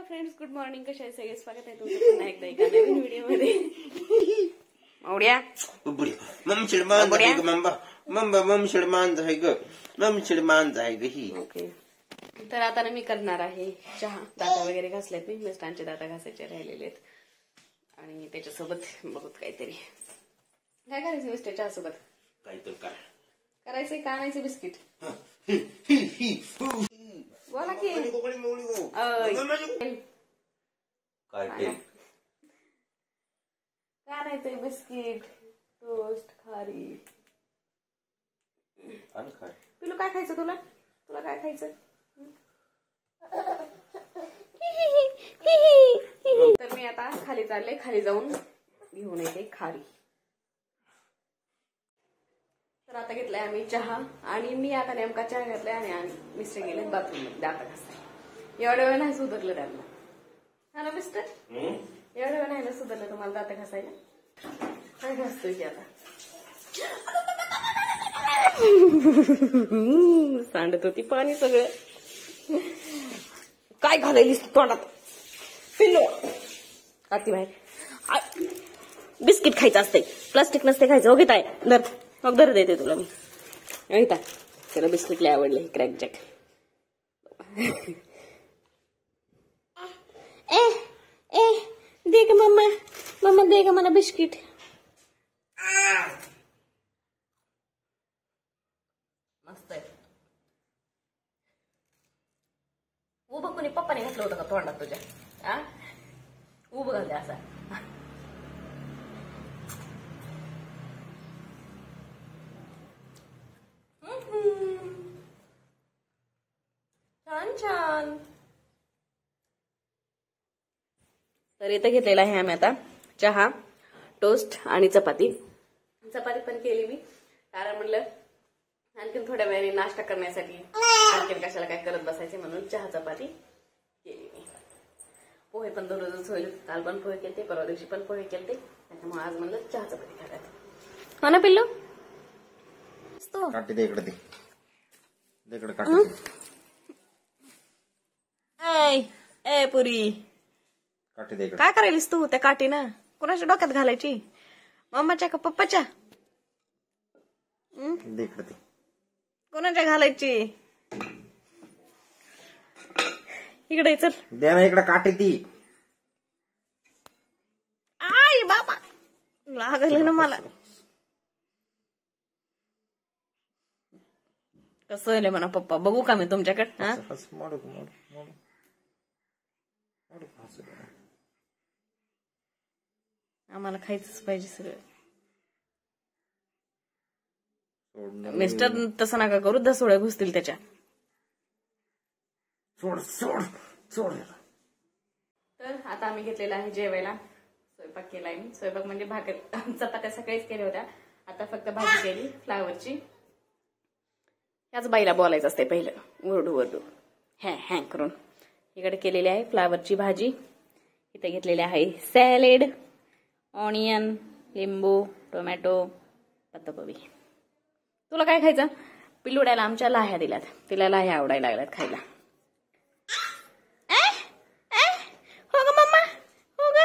Friends, good morning. कशा आहे सगळे? स्वागत आहे तुमचं पुन्हा एकदा एका नवीन व्हिडिओ मध्ये. मावड्या ओके. तर आता ना मी करणार आहे चहा. दाता वगैरे घासलेत मी, मिस्टरांचे दाता घासायचे राहिलेले आहेत. आणि त्याच्यासोबत बघत काहीतरी काय करायचं मिस्टर चहा सोबत. काहीतरी करायचंय का आणायचं बिस्किट. बोला की काय आणायचंय. बिस्किट, टोस्ट, खारी. पिलू काय खायचं तुला? तुला काय खायचं? तर मी आता खाली चालले, खाली जाऊन घेऊन येते खारी. तर आता घेतलाय आम्ही चहा आणि मी आता नेमका चहा घेतलाय आणि मिस्टर गेले बाथरूम मध्ये दाता घासाय. एवढ्या वेळ नाही सुधारलं त्यांना. हा ना मिस्टर, एवढ्या वेळ नाही ना सुधारलं तुम्हाला दाता घासायला. काय घासतोय की आता सांडत होती पाणी सगळं. काय घालायलीस तोंडात पिल्लो? आती बाहेर. बिस्किट खायचं असते, प्लास्टिक नसते खायचं. ओके ताय, दर देते तुला मी. ऐका त्याला बिस्किट लय आवडले, क्रॅक जॅक. दे ग मम्मा, मम्मा दे ग मला बिस्किट. मस्त आहे. उभं कोणी पप्पाने घातलं होतं का तोंडात तुझ्या? उभं घालते असा. छान छान. तर इथं घेतलेला आहे आम्ही आता चहा, टोस्ट आणि चपाती. चपाती पण केली मी, कारण म्हणलं आणखीन थोड्या वेळाने नाश्ता करण्यासाठी आणखीन कशाला काय करत बसायचे, म्हणून चहा चपाती केली मी. पोहे पण दररोजच होईल. काल पण पोहे केलते, परवा दिवशी पण पोहे केलते, त्याच्यामुळे आज म्हणलं चहा चपाती खायला. हो ना पिल्लू? काटे दे इकडे, दे इकडे काटे. ए पुरी, काटे दे इकडे. काय करायलीस तू त्या काठीनं? कोणाच्या डोक्यात घालायची? मम्माच्या का पप्पाच्या? दे इकडे दे. कोणाच्या घालायची? इकडे चल. दे ना इकडे काटे ती. आई बाबा, लागलं ना मला. कसं आहे म्हणा पप्पा, बघू का मी तुमच्याकडे? आम्हाला खायचंच पाहिजे सगळं. मिस्टर तसं नका करू, दसोळ्या घुसतील त्याच्या. सोड सोड सोड. तर आता आम्ही घेतलेला आहे जेवायला. स्वयंपाक केलाय मी. स्वयंपाक म्हणजे भाकर चपात्या सकाळीच केल्या होत्या. आता फक्त भाजी केली फ्लावरची. याच बाईला बोलायचं असते पहिलं, ओरडू हॅ करून. इकडे केलेली आहे फ्लावरची भाजी. इथे घेतलेले आहे सॅलेड, ऑनियन, लिंबू, टोमॅटो, पत्ताकोबी. तुला काय खायचं? पिल्लुड्याला आमच्या लाह्या दिल्यात, तिला लाह्या आवडायला लागल्यात खायला. हो ग मम्मा, हो ग.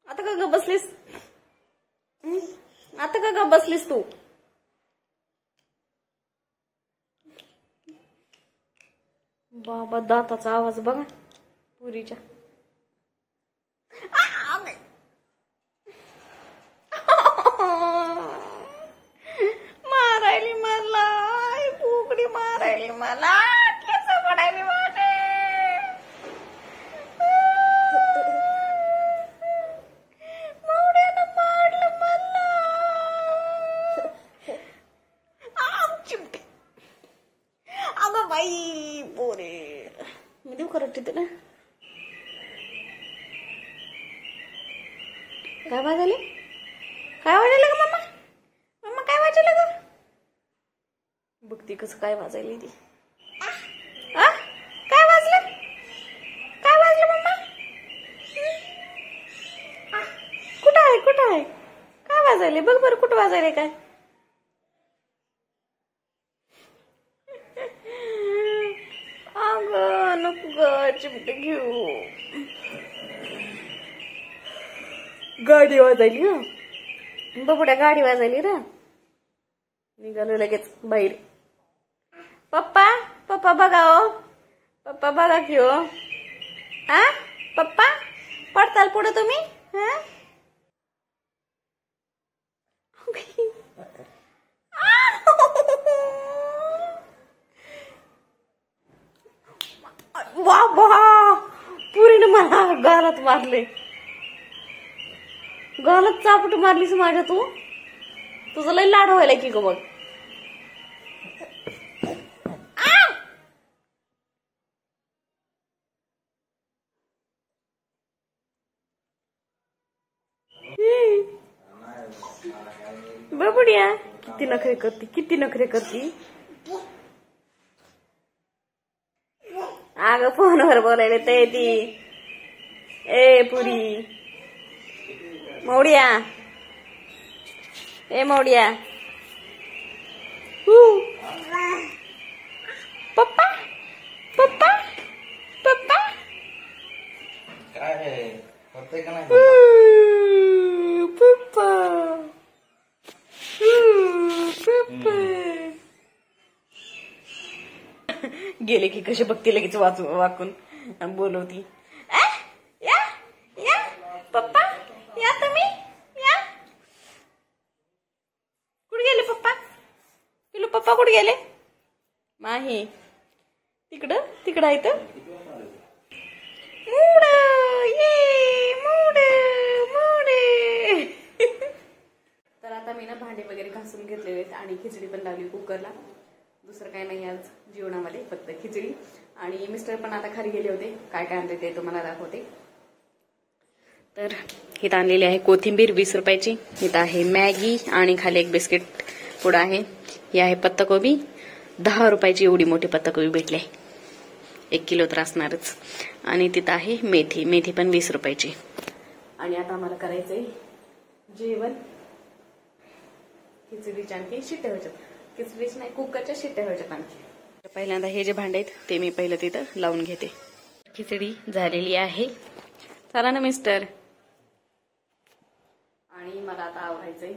आता का ग बसलीस? आता का ग बसलीस तू? बाबा, दाताचा आवाज बघा पुरीच्या. मारायली मला, फुगडी मारायली मला, केस पडायली माझे. मावड्यानं मारलं मला. चिमटे. अगं बाई पोरे, मी देऊ करत तिथे ना. काय वाजले? काय वाजलं ग मम्मा? मम्मा काय वाजलं ग? बघते कसं काय वाजायला ती. काय वाजलं? काय वाजलं मम्मा? कुठं आहे? काय वाजायले? बघ बरं कुठं वाजायले काय? अगं नको ग चिमटे घेऊ. गाडी वाजायली ना बबड्या, गाडी वाजायली ना. निघालो लगेच बाहेर. पप्पा पप्पा बघा हो, पप्पा बघा की हो. हा पप्पा पडताल पुढे तुम्ही. हा बाबा पुरीने मला गालात मारले. गालात चापट मारलीस माझ्या तू. तुझं लई लाड व्हायला की ग मग. बबड्या किती नखरे करती, किती नखरे करती. अगं फोनवर बोलायला ते ती. ए पुरी मौड्या, ए मौड्या. पप्पा पप्पा पप्पा काय होतंय का नाही? पप्पा पप्पा गेले की कसे बघते लगेच वाकून बोलवती. या या पप्पा या तुम्ही या. कुठे गेले पप्पा? पिलू पप्पा कुठे गेले? माही तिकडं तिकडं आहे तर. मूड ये मूड मूड. तर आता मी ना भांडे वगैरे घासून घेतलेले आहेत आणि खिचडी पण लावली कुकरला. दुसरं काही नाही आज जेवणामध्ये, फक्त खिचडी. आणि मिस्टर पण आता खाली गेले होते, काय काय आणले ते तुम्हाला दाखवते. तर इथं आणलेली आहे कोथिंबीर 20 रुपयाची. इथं आहे मॅगी आणि खाली एक बिस्किट पुडा आहे. ही आहे पत्ताकोबी 10 रुपयाची. एवढी मोठी पत्ताकोबी भेटली, 1 किलो तर असणारच. आणि तिथं आहे मेथी, मेथी पण 20 रुपयाची. आणि आता आम्हाला करायचंय जेवण. खिचडीच्या आणखी शिट्ट्या व्हायच्यात, खिचडीच नाही कुकरच्या शिट्ट्या व्हायच्यात आणखी. पहिल्यांदा हे जे भांडे आहेत ते मी पहिलं तिथं लावून घेते. खिचडी झालेली आहे. चला ना मिस्टर. आणि मला आता आवरायचंय